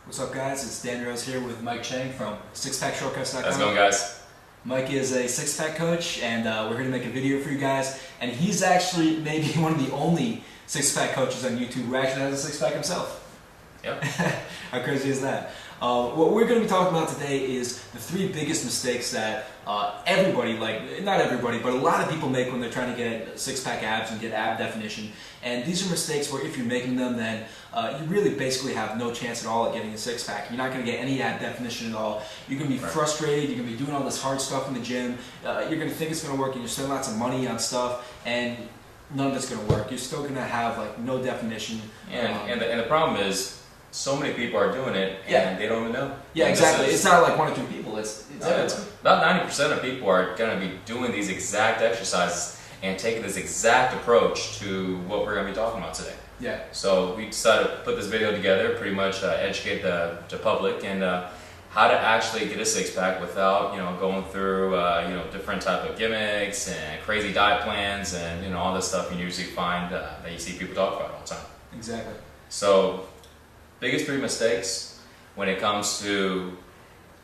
What's up, guys? It's Dan Rose here with Mike Chang from sixpackshortcuts.com. How's it going, guys? Mike is a six-pack coach, and we're here to make a video for you guys. And he's actually maybe one of the only six-pack coaches on YouTube who actually has a six-pack himself. Yep. How crazy is that? What we're going to be talking about today is the three biggest mistakes that everybody, not everybody, but a lot of people make when they're trying to get six-pack abs and get ab definition. And these are mistakes where if you're making them, then you really basically have no chance at all at getting a six-pack. You're not going to get any ab definition at all. You're going to be frustrated. You're going to be doing all this hard stuff in the gym. You're going to think it's going to work, and you're spending lots of money on stuff, and none of it's going to work. You're still going to have no definition. And the problem is, so many people are doing it, and they don't even know. Yeah, exactly. It's not like one or two people. It's about 90% of people are going to be doing these exact exercises and taking this exact approach to what we're going to be talking about today. Yeah. So we decided to put this video together, pretty much educate the public and how to actually get a six-pack without going through different type of gimmicks and crazy diet plans and all this stuff you usually find that you see people talk about all the time. Exactly. So, biggest three mistakes when it comes to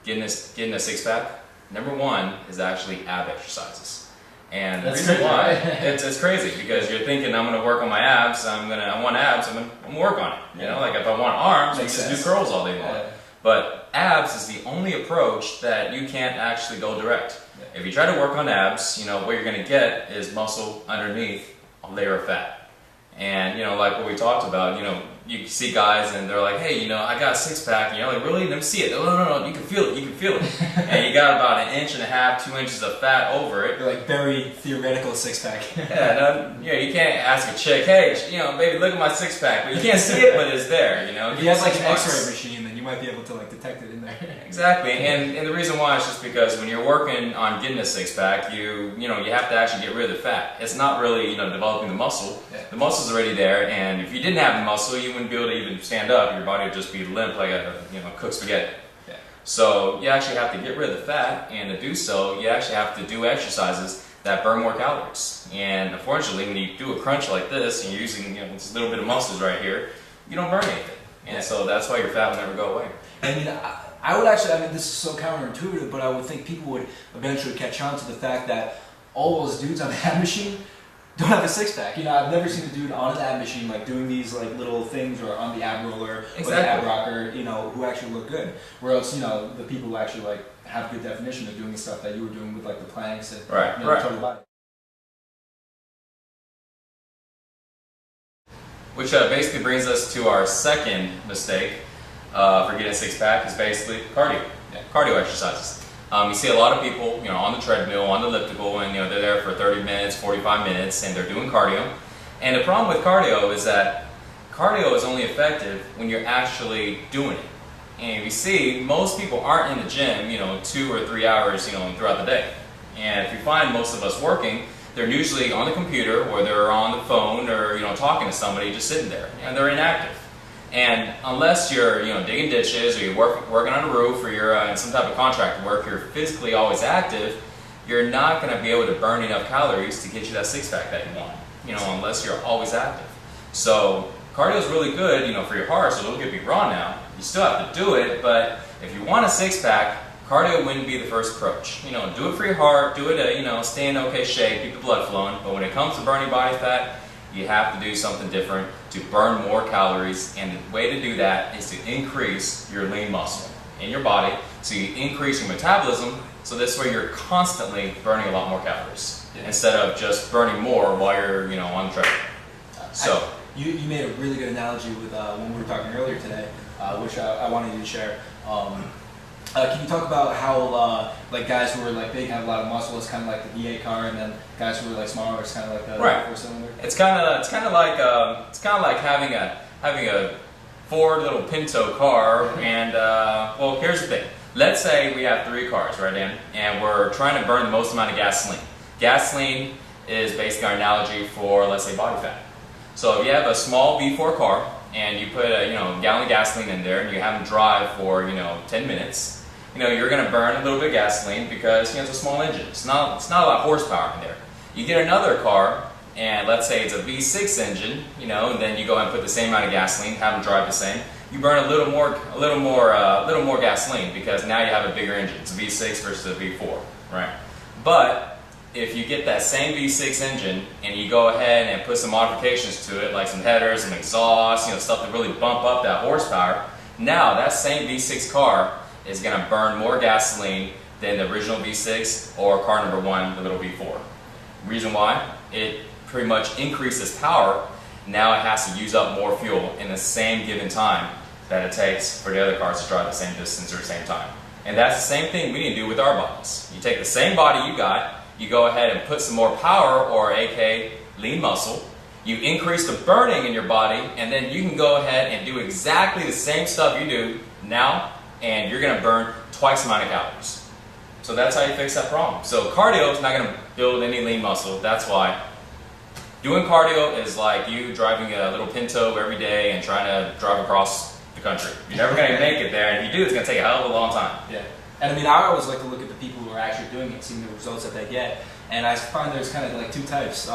getting a six-pack. Number one is actually ab exercises. And the reason why, it's crazy because you're thinking, I'm going to work on my abs, I want abs, I'm going to work on it. Like if I want arms, we just do curls all day long. Yeah. But abs is the only approach that you can't actually go direct. Yeah. If you try to work on abs, what you're going to get is muscle underneath a layer of fat. And like what we talked about, you see guys and they're like, hey, I got a six-pack, like, really? Let me see it. No, you can feel it, And you got about 1.5 inches, 2 inches of fat over it. You're like very theoretical six-pack. You can't ask a chick, hey, baby, look at my six-pack, but you can't see it, but it's there, If you have an X-ray machine, then you might be able to detect it in there. Exactly, and the reason why is just because when you're working on getting a six-pack, you have to actually get rid of the fat. It's not really, developing the muscle. Yeah. The muscle's already there, and if you didn't have the muscle, you wouldn't be able to even stand up. Your body would just be limp like a cooked spaghetti. Yeah. So you actually have to get rid of the fat, and to do so, you actually have to do exercises that burn more calories. And unfortunately, when you do a crunch like this, and you're using this little bit of muscles right here, you don't burn anything. And so that's why your fat will never go away. I would actually, this is so counterintuitive, but I would think people would eventually catch on to the fact that all those dudes on the ab machine don't have a six-pack. I've never seen a dude on an ab machine doing these little things, or on the ab roller or the ab rocker, who actually look good. Whereas, the people who actually have good definition are doing the stuff that you were doing with the planks and the total body. Which basically brings us to our second mistake for getting a six-pack is basically cardio. Yeah. Cardio exercises. You see a lot of people, on the treadmill, on the elliptical, and they're there for 30 minutes, 45 minutes, and they're doing cardio. And the problem with cardio is that cardio is only effective when you're actually doing it. And you see, most people aren't in the gym, 2 or 3 hours, throughout the day. And if you find most of us working, they're usually on the computer, or they're on the phone, or talking to somebody, just sitting there, and they're inactive. And unless you're digging ditches, or you're working on a roof, or you're in some type of contract work, you're physically always active, you're not going to be able to burn enough calories to get you that six-pack that you want, unless you're always active. So cardio is really good, for your heart, so don't get me wrong now. You still have to do it, but if you want a six-pack, cardio wouldn't be the first approach. Do it for your heart, do it to, stay in okay shape, keep the blood flowing, but when it comes to burning body fat, you have to do something different to burn more calories, and the way to do that is to increase your lean muscle in your body, so you increase your metabolism, so this way you're constantly burning a lot more calories, instead of just burning more while you're on the treadmill. So you made a really good analogy with when we were talking earlier today, which I wanted you to share. Can you talk about how guys who are big have a lot of muscle, it's kind of like the V8 car, and then guys who are smaller, it's kind of like the 4-cylinder? It's kind of like having a Ford little Pinto car, and well, here's the thing. Let's say we have 3 cars, right, Dan, and we're trying to burn the most amount of gasoline. Gasoline is basically our analogy for, let's say, body fat. So if you have a small V4 car and you put a gallon of gasoline in there, and you have them drive for 10 minutes. You're going to burn a little bit of gasoline because it's a small engine. It's not a lot of horsepower in there. You get another car, and let's say it's a V6 engine, and then you go and put the same amount of gasoline, have them drive the same. you burn a little more gasoline because now you have a bigger engine. It's a V6 versus a V4, right? But if you get that same V6 engine and you go ahead and put some modifications to it, like some headers, some exhaust, stuff to really bump up that horsepower, now that same V6 car is going to burn more gasoline than the original V6 or car number 1, the little V4. Reason why? It pretty much increases power. Now it has to use up more fuel in the same given time that it takes for the other cars to drive the same distance or the same time. And that's the same thing we need to do with our bodies. You take the same body you got, you go ahead and put some more power, or aka lean muscle, you increase the burning in your body, and then you can go ahead and do exactly the same stuff you do now, and you're going to burn twice the amount of calories. So that's how you fix that problem. So cardio is not going to build any lean muscle. That's why doing cardio is like you driving a little Pinto every day and trying to drive across the country. You're never going to make it there, and if you do, it's going to take a hell of a long time. Yeah. And I mean, I always like to look at the people who are actually doing it, seeing the results that they get. And I find there's kind of like two types.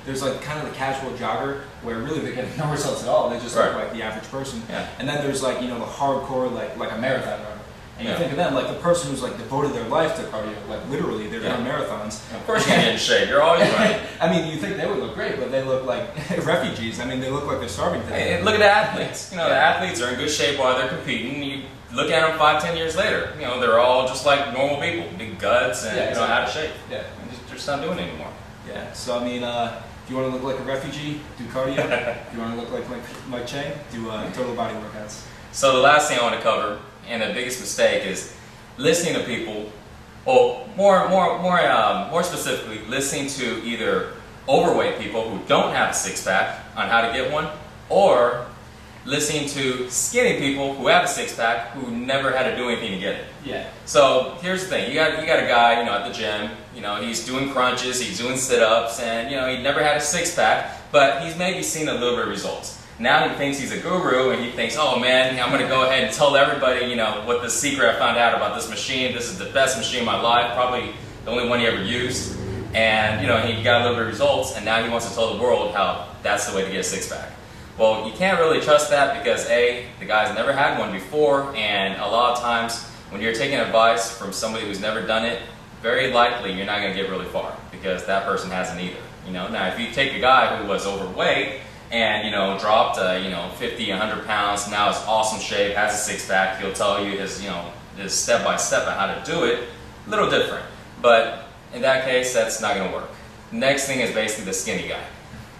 There's like kind of the casual jogger where really they're getting no results at all. They just look like the average person. Yeah. And then there's like, the hardcore, like a marathon runner. And you think of them like the person who's like devoted their life to cardio, like literally they're running marathons. Of course you're getting in shape. You're always running. I mean, you think they would look great, but they look like refugees. I mean, they look like they're starving to death. Hey, look at the athletes. The athletes are in good shape while they're competing. You look at them 5-10 years later. They're all just like normal people, big guts and out of shape. Yeah, they're just not doing it anymore. Yeah. So I mean, if you want to look like a refugee, do cardio. If you want to look like Mike Chang, do total body workouts. So the last thing I want to cover, and the biggest mistake, is listening to people, or more specifically, listening to either overweight people who don't have a six-pack on how to get one, or listening to skinny people who have a six-pack who never had to do anything to get it. Yeah. So here's the thing: you got a guy, at the gym. He's doing crunches, he's doing sit-ups, and he never had a six-pack, but he's maybe seen a little bit of results. Now he thinks he's a guru, and he thinks, oh man, I'm going to go ahead and tell everybody, what the secret I found out about this machine. This is the best machine in my life, probably the only one he ever used. And he got a little bit of results, and now he wants to tell the world how that's the way to get a six-pack. Well, you can't really trust that because A, the guy's never had one before, and a lot of times when you're taking advice from somebody who's never done it, very likely you're not going to get really far because that person hasn't either. Now if you take a guy who was overweight and dropped 50, 100 pounds, now is awesome shape, has a six-pack, he'll tell you his his step-by-step on how to do it. A little different, but in that case, that's not going to work. Next thing is basically the skinny guy.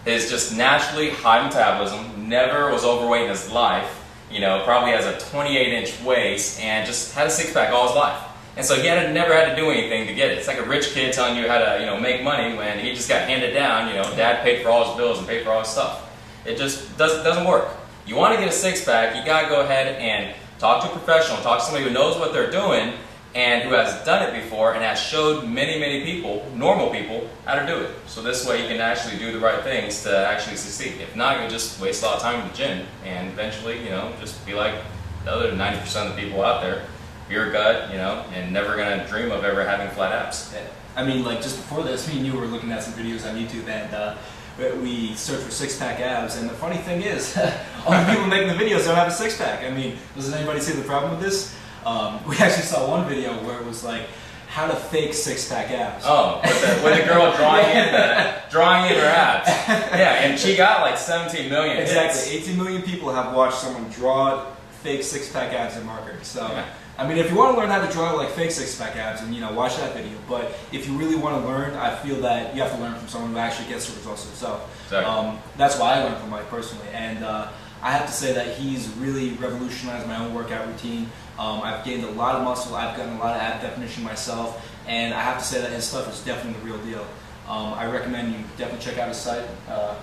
Is just naturally high metabolism, never was overweight in his life, probably has a 28-inch waist and just had a six-pack all his life. And so he never had to do anything to get it. It's like a rich kid telling you how to make money when he just got handed down, dad paid for all his bills and paid for all his stuff. It just doesn't work. You want to get a six-pack, you got to go ahead and talk to a professional, talk to somebody who knows what they're doing and who has done it before and has showed many people, normal people, how to do it. So this way you can actually do the right things to actually succeed. If not, you'll just waste a lot of time in the gym and eventually, just be like the other 90% of the people out there, pure gut, and never gonna dream of ever having flat abs. Yeah. I mean, like just before this, me and you were looking at some videos on YouTube and we searched for six-pack abs, and the funny thing is, all the people making the videos don't have a six-pack. I mean, does anybody see the problem with this? We actually saw one video where it was like, how to fake six-pack abs. Oh, with the girl drawing in her abs. Yeah, and she got like 17 million hits. Exactly, 18 million people have watched someone draw fake six-pack abs in markers. So, yeah. I mean, if you want to learn how to draw like fake six-pack abs, and watch that video. But if you really want to learn, I feel that you have to learn from someone who actually gets the results himself. Exactly. That's why I learned from Mike personally, and I have to say that he's really revolutionized my own workout routine. I've gained a lot of muscle, I've gotten a lot of ab definition myself, and I have to say that his stuff is definitely the real deal. I recommend you definitely check out his site.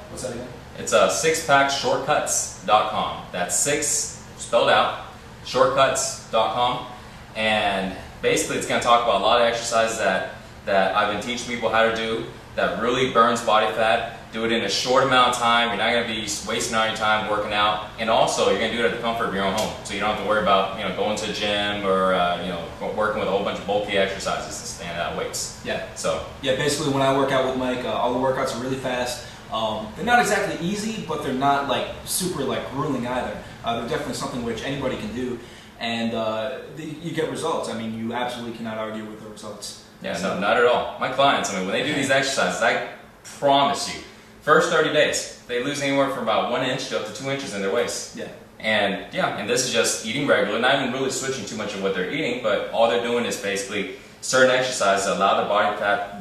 What's that again? It's sixpackshortcuts.com. That's six spelled out, shortcuts.com, and basically it's going to talk about a lot of exercises that I've been teaching people how to do that really burns body fat. Do it in a short amount of time. You're not going to be wasting all your time working out, and also you're going to do it at the comfort of your own home, so you don't have to worry about going to a gym or working with a whole bunch of bulky exercises to stand out weights. Yeah. So yeah, basically when I work out with Mike, all the workouts are really fast. They're not exactly easy, but they're not like super like grueling either. They're definitely something which anybody can do, and you get results. I mean, you absolutely cannot argue with the results. Yeah, no, not at all. My clients, I mean, when they do these exercises, I promise you, first 30 days, they lose anywhere from about 1 inch to up to 2 inches in their waist. Yeah. And this is just eating regular, not even really switching too much of what they're eating, but all they're doing is basically certain exercises that allow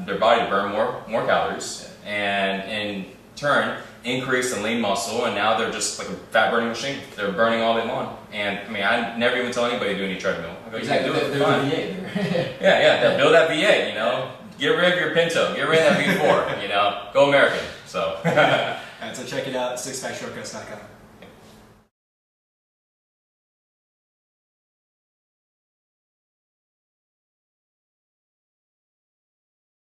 their body to burn more calories, and in turn increase the lean muscle, and now they're just like a fat burning machine. They're burning all day long. And I mean, I never even tell anybody to do any treadmill. I go, exactly. You can do it, They're fine. V8. Yeah, build that V8, you know. Get rid of your Pinto, get rid of that V4, you know. Go American. So Alright, so check it out, sixpackshortcuts.com.